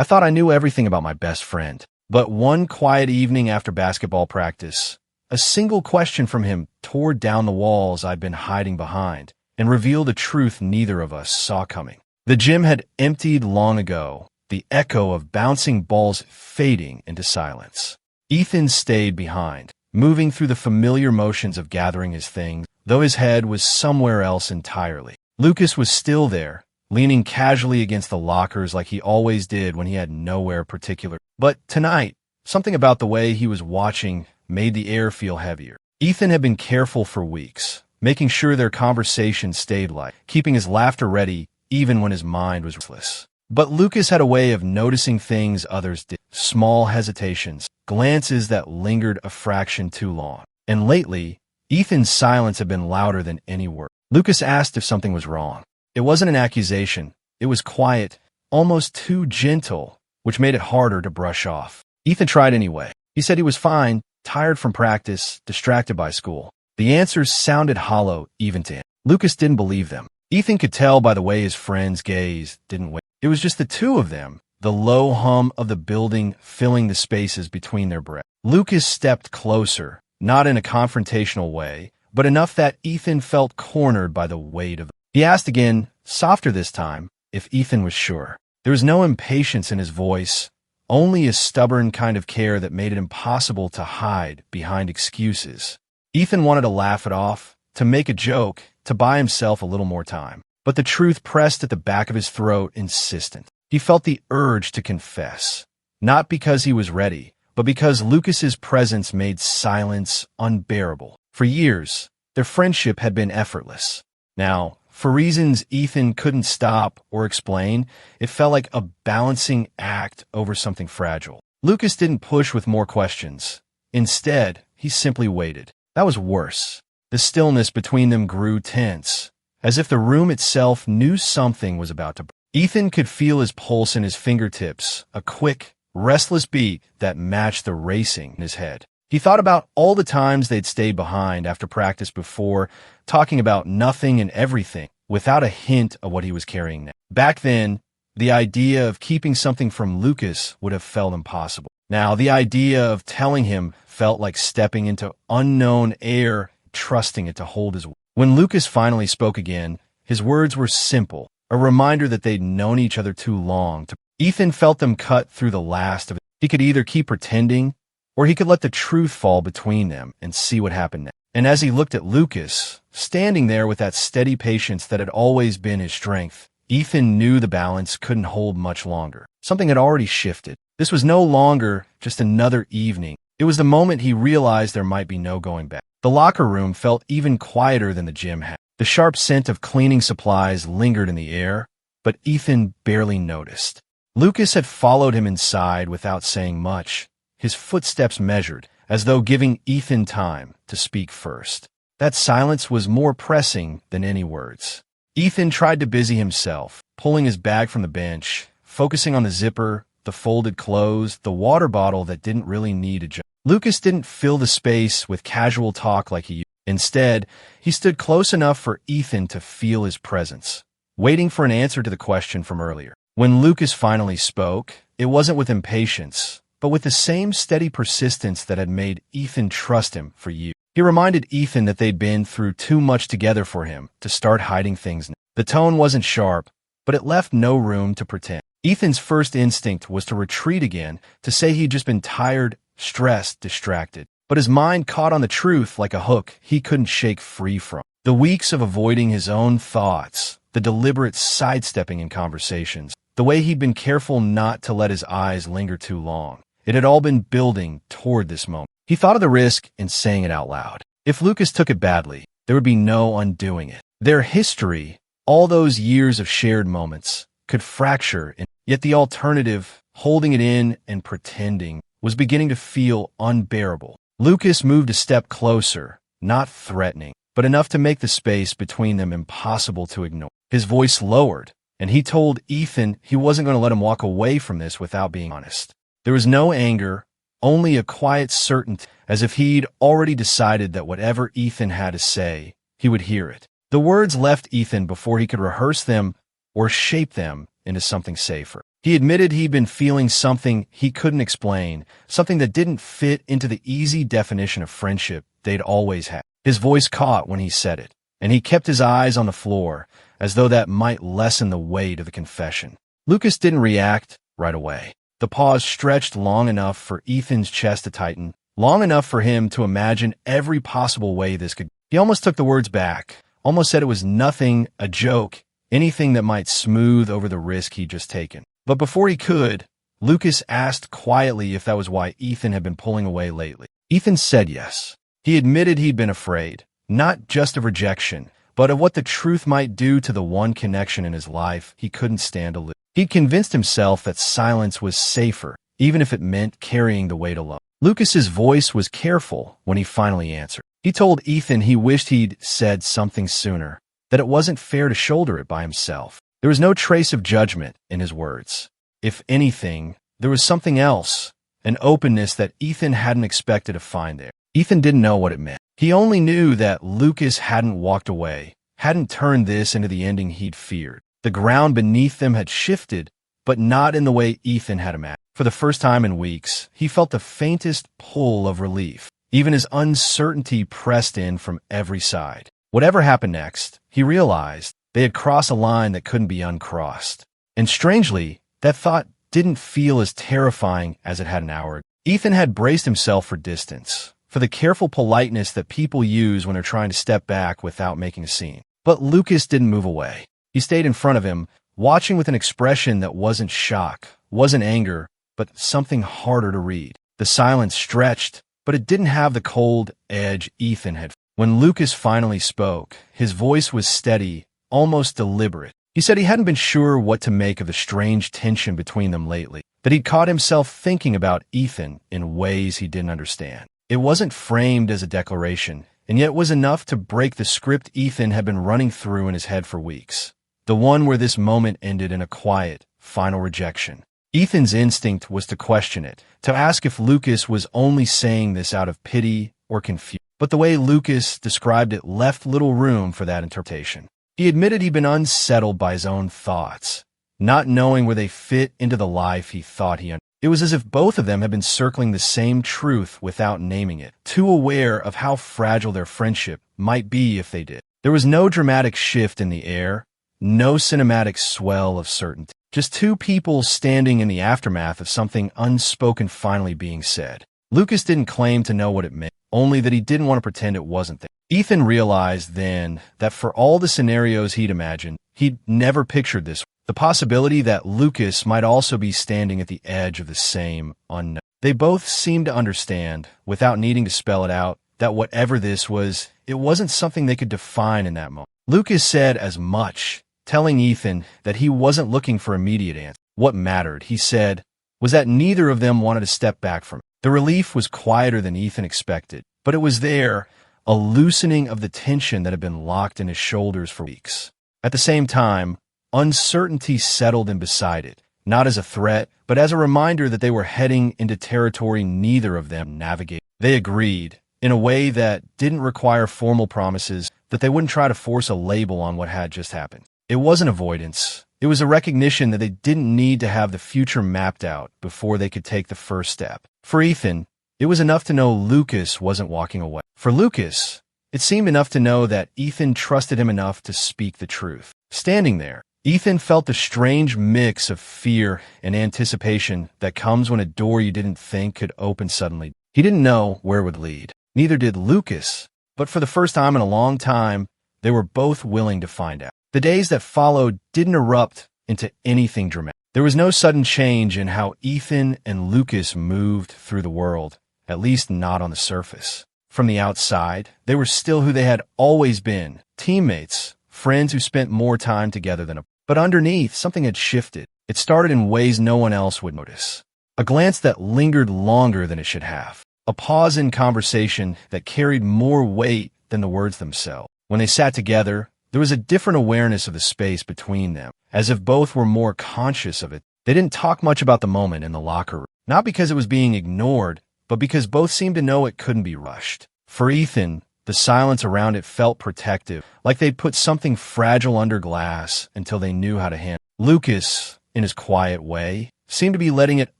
I thought I knew everything about my best friend. But one quiet evening after basketball practice, a single question from him tore down the walls I'd been hiding behind and revealed a truth neither of us saw coming. The gym had emptied long ago, the echo of bouncing balls fading into silence. Ethan stayed behind, moving through the familiar motions of gathering his things, though his head was somewhere else entirely. Lucas was still there, leaning casually against the lockers like he always did when he had nowhere particular. But tonight, something about the way he was watching made the air feel heavier. Ethan had been careful for weeks, making sure their conversation stayed light, keeping his laughter ready even when his mind was restless. But Lucas had a way of noticing things others did, small hesitations, glances that lingered a fraction too long. And lately, Ethan's silence had been louder than any word. Lucas asked if something was wrong. It wasn't an accusation. It was quiet, almost too gentle, which made it harder to brush off. Ethan tried anyway. He said he was fine, tired from practice, distracted by school. The answers sounded hollow even to him. Lucas didn't believe them. Ethan could tell by the way his friend's gaze didn't wait. It was just the two of them, the low hum of the building filling the spaces between their breaths. Lucas stepped closer, not in a confrontational way, but enough that Ethan felt cornered by the weight of it. He asked again, softer this time, if Ethan was sure. There was no impatience in his voice, only a stubborn kind of care that made it impossible to hide behind excuses. Ethan wanted to laugh it off, to make a joke, to buy himself a little more time. But the truth pressed at the back of his throat, insistent. He felt the urge to confess, not because he was ready, but because Lucas's presence made silence unbearable. For years, their friendship had been effortless. Now, for reasons Ethan couldn't stop or explain, it felt like a balancing act over something fragile. Lucas didn't push with more questions. Instead, he simply waited. That was worse. The stillness between them grew tense, as if the room itself knew something was about to break. Ethan could feel his pulse in his fingertips, a quick, restless beat that matched the racing in his head. He thought about all the times they'd stayed behind after practice before, talking about nothing and everything, without a hint of what he was carrying now. Back then, the idea of keeping something from Lucas would have felt impossible. Now, the idea of telling him felt like stepping into unknown air, trusting it to hold his weight. When Lucas finally spoke again, his words were simple, a reminder that they'd known each other too long. Ethan felt them cut through the last of it. He could either keep pretending, or he could let the truth fall between them and see what happened next. And as he looked at Lucas, standing there with that steady patience that had always been his strength, Ethan knew the balance couldn't hold much longer. Something had already shifted. This was no longer just another evening. It was the moment he realized there might be no going back. The locker room felt even quieter than the gym had. The sharp scent of cleaning supplies lingered in the air, but Ethan barely noticed. Lucas had followed him inside without saying much, his footsteps measured, as though giving Ethan time to speak first. That silence was more pressing than any words. Ethan tried to busy himself, pulling his bag from the bench, focusing on the zipper, the folded clothes, the water bottle that didn't really need a job. Lucas didn't fill the space with casual talk like he used. Instead, he stood close enough for Ethan to feel his presence, waiting for an answer to the question from earlier. When Lucas finally spoke, it wasn't with impatience, but with the same steady persistence that had made Ethan trust him for years. He reminded Ethan that they'd been through too much together for him to start hiding things now. The tone wasn't sharp, but it left no room to pretend. Ethan's first instinct was to retreat again, to say he'd just been tired, stressed, distracted. But his mind caught on the truth like a hook he couldn't shake free from. The weeks of avoiding his own thoughts, the deliberate sidestepping in conversations, the way he'd been careful not to let his eyes linger too long. It had all been building toward this moment. He thought of the risk in saying it out loud. If Lucas took it badly, there would be no undoing it. Their history, all those years of shared moments, could fracture, and yet the alternative, holding it in and pretending, was beginning to feel unbearable. Lucas moved a step closer, not threatening, but enough to make the space between them impossible to ignore. His voice lowered, and he told Ethan he wasn't going to let him walk away from this without being honest. There was no anger, only a quiet certainty, as if he'd already decided that whatever Ethan had to say, he would hear it. The words left Ethan before he could rehearse them or shape them into something safer. He admitted he'd been feeling something he couldn't explain, something that didn't fit into the easy definition of friendship they'd always had. His voice caught when he said it, and he kept his eyes on the floor, as though that might lessen the weight of the confession. Lucas didn't react right away. The pause stretched long enough for Ethan's chest to tighten, long enough for him to imagine every possible way this could. He almost took the words back, almost said it was nothing, a joke, anything that might smooth over the risk he'd just taken. But before he could, Lucas asked quietly if that was why Ethan had been pulling away lately. Ethan said yes. He admitted he'd been afraid, not just of rejection, but of what the truth might do to the one connection in his life he couldn't stand to lose. He'd convinced himself that silence was safer, even if it meant carrying the weight alone. Lucas's voice was careful when he finally answered. He told Ethan he wished he'd said something sooner, that it wasn't fair to shoulder it by himself. There was no trace of judgment in his words. If anything, there was something else, an openness that Ethan hadn't expected to find there. Ethan didn't know what it meant. He only knew that Lucas hadn't walked away, hadn't turned this into the ending he'd feared. The ground beneath them had shifted, but not in the way Ethan had imagined. For the first time in weeks, he felt the faintest pull of relief, even as uncertainty pressed in from every side. Whatever happened next, he realized they had crossed a line that couldn't be uncrossed. And strangely, that thought didn't feel as terrifying as it had an hour ago. Ethan had braced himself for distance, for the careful politeness that people use when they're trying to step back without making a scene. But Lucas didn't move away. He stayed in front of him, watching with an expression that wasn't shock, wasn't anger, but something harder to read. The silence stretched, but it didn't have the cold edge Ethan had. When Lucas finally spoke, his voice was steady, almost deliberate. He said he hadn't been sure what to make of the strange tension between them lately, that he'd caught himself thinking about Ethan in ways he didn't understand. It wasn't framed as a declaration, and yet was enough to break the script Ethan had been running through in his head for weeks. The one where this moment ended in a quiet, final rejection. Ethan's instinct was to question it, to ask if Lucas was only saying this out of pity or confusion. But the way Lucas described it left little room for that interpretation. He admitted he'd been unsettled by his own thoughts, not knowing where they fit into the life he thought he understood. It was as if both of them had been circling the same truth without naming it, too aware of how fragile their friendship might be if they did. There was no dramatic shift in the air, no cinematic swell of certainty. Just two people standing in the aftermath of something unspoken finally being said. Lucas didn't claim to know what it meant, only that he didn't want to pretend it wasn't there. Ethan realized then that for all the scenarios he'd imagined, he'd never pictured this. The possibility that Lucas might also be standing at the edge of the same unknown. They both seemed to understand, without needing to spell it out, that whatever this was, it wasn't something they could define in that moment. Lucas said as much, telling Ethan that he wasn't looking for immediate answers. What mattered, he said, was that neither of them wanted to step back from it. The relief was quieter than Ethan expected, but it was there, a loosening of the tension that had been locked in his shoulders for weeks. At the same time, uncertainty settled in beside it, not as a threat, but as a reminder that they were heading into territory neither of them navigated. They agreed, in a way that didn't require formal promises, that they wouldn't try to force a label on what had just happened. It wasn't avoidance. It was a recognition that they didn't need to have the future mapped out before they could take the first step. For Ethan, it was enough to know Lucas wasn't walking away. For Lucas, it seemed enough to know that Ethan trusted him enough to speak the truth. Standing there, Ethan felt the strange mix of fear and anticipation that comes when a door you didn't think could open suddenly. He didn't know where it would lead. Neither did Lucas, but for the first time in a long time, they were both willing to find out. The days that followed didn't erupt into anything dramatic. There was no sudden change in how Ethan and Lucas moved through the world, at least not on the surface. From the outside, they were still who they had always been, teammates, friends who spent more time together than a... But underneath, something had shifted. It started in ways no one else would notice. A glance that lingered longer than it should have. A pause in conversation that carried more weight than the words themselves. When they sat together, there was a different awareness of the space between them, as if both were more conscious of it. They didn't talk much about the moment in the locker room, not because it was being ignored, but because both seemed to know it couldn't be rushed. For Ethan, the silence around it felt protective, like they'd put something fragile under glass until they knew how to handle it. Lucas, in his quiet way, seemed to be letting it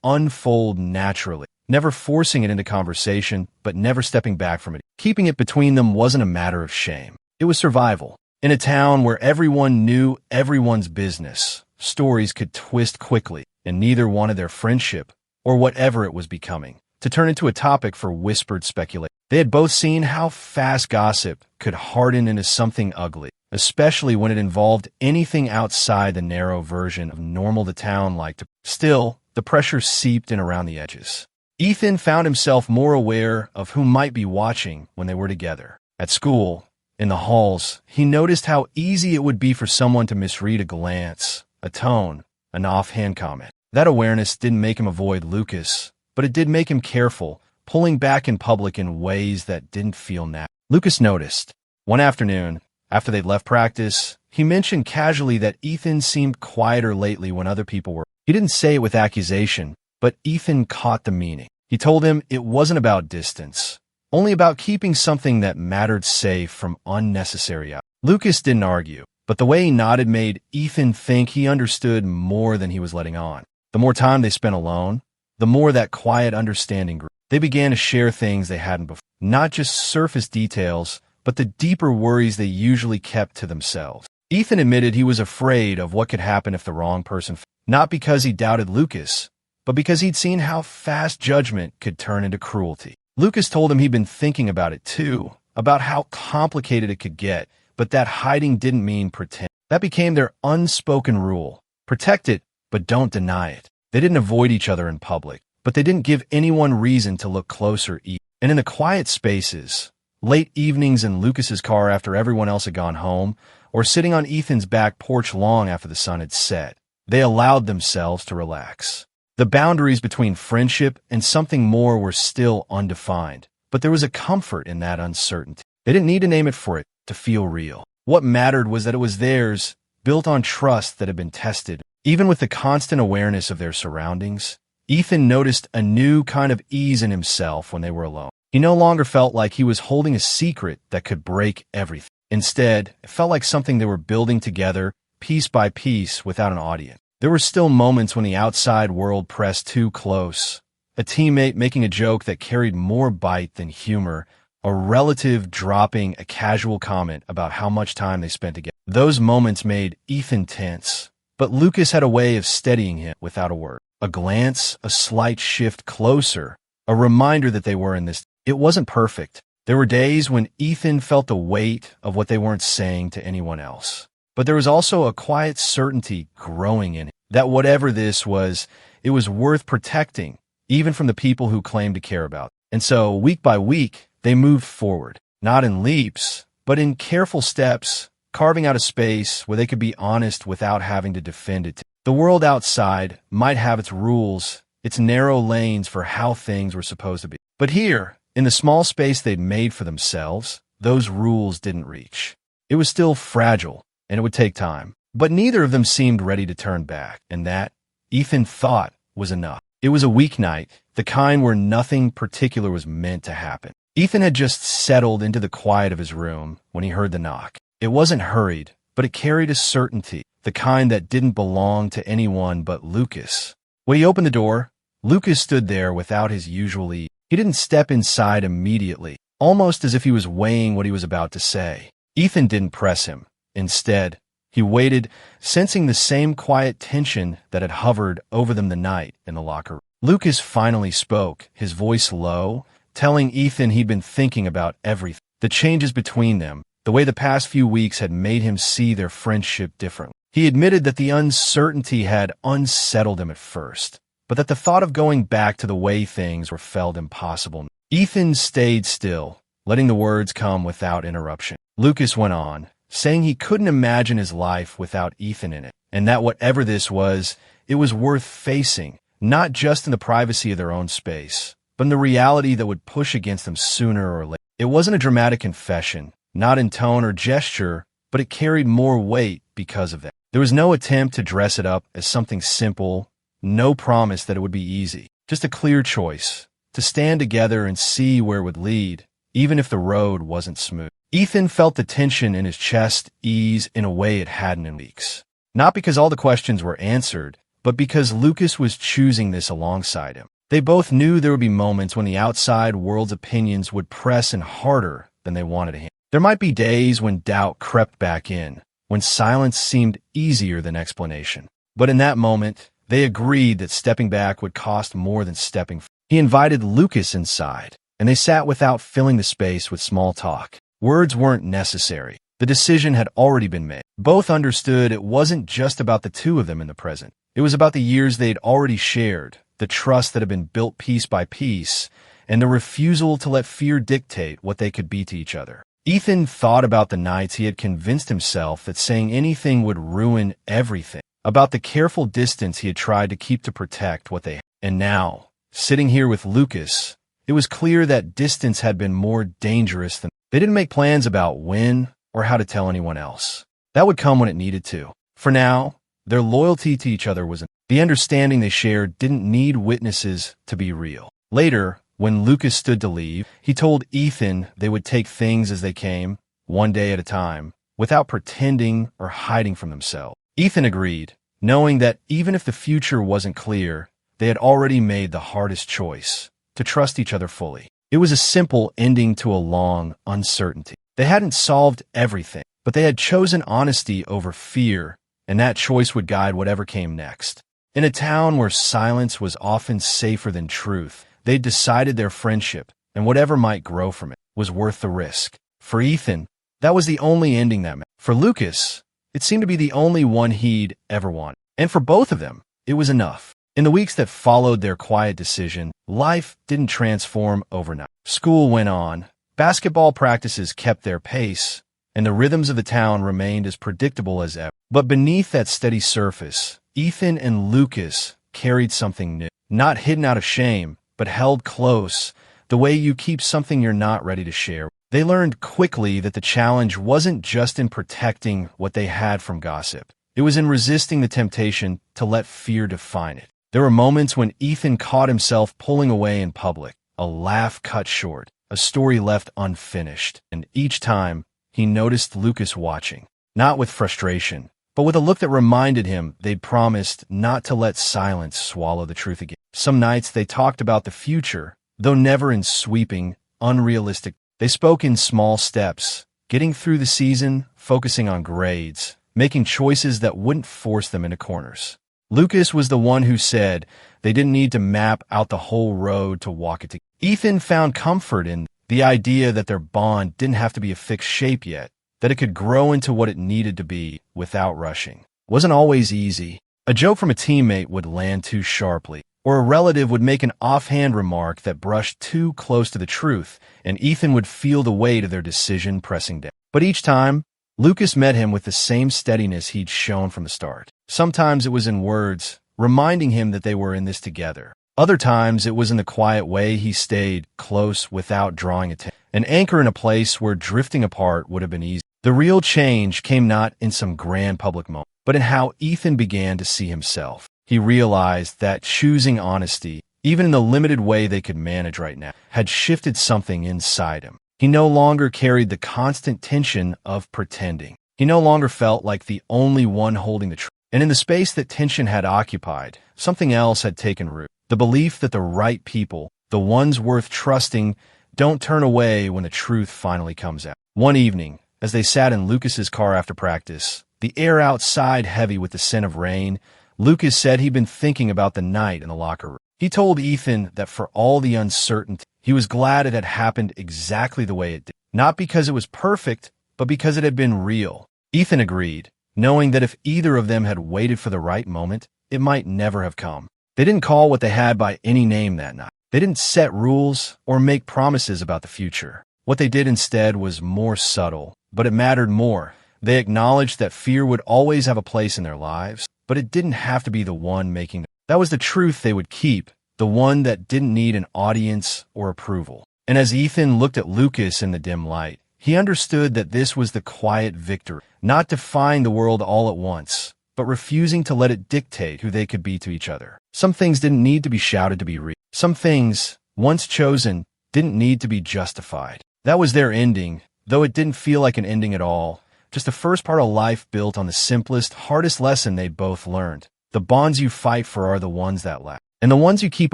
unfold naturally, never forcing it into conversation, but never stepping back from it. Keeping it between them wasn't a matter of shame. It was survival. In a town where everyone knew everyone's business, stories could twist quickly, and neither wanted their friendship, or whatever it was becoming, to turn into a topic for whispered speculation. They had both seen how fast gossip could harden into something ugly, especially when it involved anything outside the narrow version of normal the town liked. Still, the pressure seeped in around the edges. Ethan found himself more aware of who might be watching when they were together. At school, in the halls, he noticed how easy it would be for someone to misread a glance, a tone, an offhand comment. That awareness didn't make him avoid Lucas, but it did make him careful, pulling back in public in ways that didn't feel natural. Lucas noticed. One afternoon, after they'd left practice, he mentioned casually that Ethan seemed quieter lately when other people were. He didn't say it with accusation, but Ethan caught the meaning. He told him it wasn't about distance, only about keeping something that mattered safe from unnecessary out. Lucas didn't argue, but the way he nodded made Ethan think he understood more than he was letting on. The more time they spent alone, the more that quiet understanding grew. They began to share things they hadn't before, not just surface details, but the deeper worries they usually kept to themselves. Ethan admitted he was afraid of what could happen if the wrong person fell, not because he doubted Lucas, but because he'd seen how fast judgment could turn into cruelty. Lucas told him he'd been thinking about it too, about how complicated it could get, but that hiding didn't mean pretend. That became their unspoken rule. Protect it, but don't deny it. They didn't avoid each other in public, but they didn't give anyone reason to look closer either. And in the quiet spaces, late evenings in Lucas's car after everyone else had gone home, or sitting on Ethan's back porch long after the sun had set, they allowed themselves to relax. The boundaries between friendship and something more were still undefined, but there was a comfort in that uncertainty. They didn't need to name it for it to feel real. What mattered was that it was theirs, built on trust that had been tested. Even with the constant awareness of their surroundings, Ethan noticed a new kind of ease in himself when they were alone. He no longer felt like he was holding a secret that could break everything. Instead, it felt like something they were building together, piece by piece, without an audience. There were still moments when the outside world pressed too close. A teammate making a joke that carried more bite than humor, a relative dropping a casual comment about how much time they spent together. Those moments made Ethan tense. But Lucas had a way of steadying him without a word. A glance, a slight shift closer, a reminder that they were in this. It wasn't perfect. There were days when Ethan felt the weight of what they weren't saying to anyone else. But there was also a quiet certainty growing in him that whatever this was, it was worth protecting, even from the people who claimed to care about. And so, week by week, they moved forward, not in leaps, but in careful steps, carving out a space where they could be honest without having to defend it. The world outside might have its rules, its narrow lanes for how things were supposed to be. But here, in the small space they'd made for themselves, those rules didn't reach. It was still fragile, and it would take time. But neither of them seemed ready to turn back, and that, Ethan thought, was enough. It was a weeknight, the kind where nothing particular was meant to happen. Ethan had just settled into the quiet of his room when he heard the knock. It wasn't hurried, but it carried a certainty, the kind that didn't belong to anyone but Lucas. When he opened the door, Lucas stood there without his usual ease. He didn't step inside immediately, almost as if he was weighing what he was about to say. Ethan didn't press him. Instead, he waited, sensing the same quiet tension that had hovered over them the night in the locker room. Lucas finally spoke, his voice low, telling Ethan he'd been thinking about everything. The changes between them, the way the past few weeks had made him see their friendship differently. He admitted that the uncertainty had unsettled him at first, but that the thought of going back to the way things were felt impossible. Ethan stayed still, letting the words come without interruption. Lucas went on, saying he couldn't imagine his life without Ethan in it, and that whatever this was, it was worth facing, not just in the privacy of their own space, but in the reality that would push against them sooner or later. It wasn't a dramatic confession, not in tone or gesture, but it carried more weight because of that. There was no attempt to dress it up as something simple, no promise that it would be easy, just a clear choice, to stand together and see where it would lead, even if the road wasn't smooth. Ethan felt the tension in his chest ease in a way it hadn't in weeks. Not because all the questions were answered, but because Lucas was choosing this alongside him. They both knew there would be moments when the outside world's opinions would press in harder than they wanted to hear. There might be days when doubt crept back in, when silence seemed easier than explanation. But in that moment, they agreed that stepping back would cost more than stepping forward. He invited Lucas inside, and they sat without filling the space with small talk. Words weren't necessary. The decision had already been made. Both understood it wasn't just about the two of them in the present. It was about the years they'd already shared, the trust that had been built piece by piece, and the refusal to let fear dictate what they could be to each other. Ethan thought about the nights he had convinced himself that saying anything would ruin everything, about the careful distance he had tried to keep to protect what they had. And now, sitting here with Lucas, it was clear that distance had been more dangerous than they didn't make plans about when or how to tell anyone else. That would come when it needed to. For now, their loyalty to each other was enough. The understanding they shared didn't need witnesses to be real. Later, when Lucas stood to leave, he told Ethan they would take things as they came, one day at a time, without pretending or hiding from themselves. Ethan agreed, knowing that even if the future wasn't clear, they had already made the hardest choice, to trust each other fully. It was a simple ending to a long uncertainty. They hadn't solved everything, but they had chosen honesty over fear, and that choice would guide whatever came next. In a town where silence was often safer than truth, they'd decided their friendship, and whatever might grow from it, was worth the risk. For Ethan, that was the only ending that mattered. For Lucas, it seemed to be the only one he'd ever wanted. And for both of them, it was enough. In the weeks that followed their quiet decision, life didn't transform overnight. School went on, basketball practices kept their pace, and the rhythms of the town remained as predictable as ever. But beneath that steady surface, Ethan and Lucas carried something new, not hidden out of shame, but held close, the way you keep something you're not ready to share. They learned quickly that the challenge wasn't just in protecting what they had from gossip. It was in resisting the temptation to let fear define it. There were moments when Ethan caught himself pulling away in public, a laugh cut short, a story left unfinished, and each time he noticed Lucas watching, not with frustration, but with a look that reminded him they'd promised not to let silence swallow the truth again. Some nights they talked about the future, though never in sweeping, unrealistic. They spoke in small steps, getting through the season, focusing on grades, making choices that wouldn't force them into corners. Lucas was the one who said they didn't need to map out the whole road to walk it together. Ethan found comfort in the idea that their bond didn't have to be a fixed shape yet, that it could grow into what it needed to be without rushing. It wasn't always easy. A joke from a teammate would land too sharply, or a relative would make an offhand remark that brushed too close to the truth, and Ethan would feel the weight of their decision pressing down. But each time, Lucas met him with the same steadiness he'd shown from the start. Sometimes it was in words, reminding him that they were in this together. Other times it was in the quiet way he stayed close without drawing attention, an anchor in a place where drifting apart would have been easy. The real change came not in some grand public moment, but in how Ethan began to see himself. He realized that choosing honesty, even in the limited way they could manage right now, had shifted something inside him. He no longer carried the constant tension of pretending. He no longer felt like the only one holding the truth. And in the space that tension had occupied, something else had taken root. The belief that the right people, the ones worth trusting, don't turn away when the truth finally comes out. One evening, as they sat in Lucas's car after practice, the air outside heavy with the scent of rain, Lucas said he'd been thinking about the night in the locker room. He told Ethan that for all the uncertainty, he was glad it had happened exactly the way it did. Not because it was perfect, but because it had been real. Ethan agreed, knowing that if either of them had waited for the right moment, it might never have come. They didn't call what they had by any name that night. They didn't set rules or make promises about the future. What they did instead was more subtle, but it mattered more. They acknowledged that fear would always have a place in their lives, but it didn't have to be the one making them. That was the truth they would keep, the one that didn't need an audience or approval. And as Ethan looked at Lucas in the dim light, he understood that this was the quiet victory, not defying the world all at once, but refusing to let it dictate who they could be to each other. Some things didn't need to be shouted to be real. Some things, once chosen, didn't need to be justified. That was their ending, though it didn't feel like an ending at all. Just the first part of life built on the simplest, hardest lesson they'd both learned. The bonds you fight for are the ones that last. And the ones you keep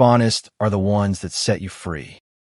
honest are the ones that set you free.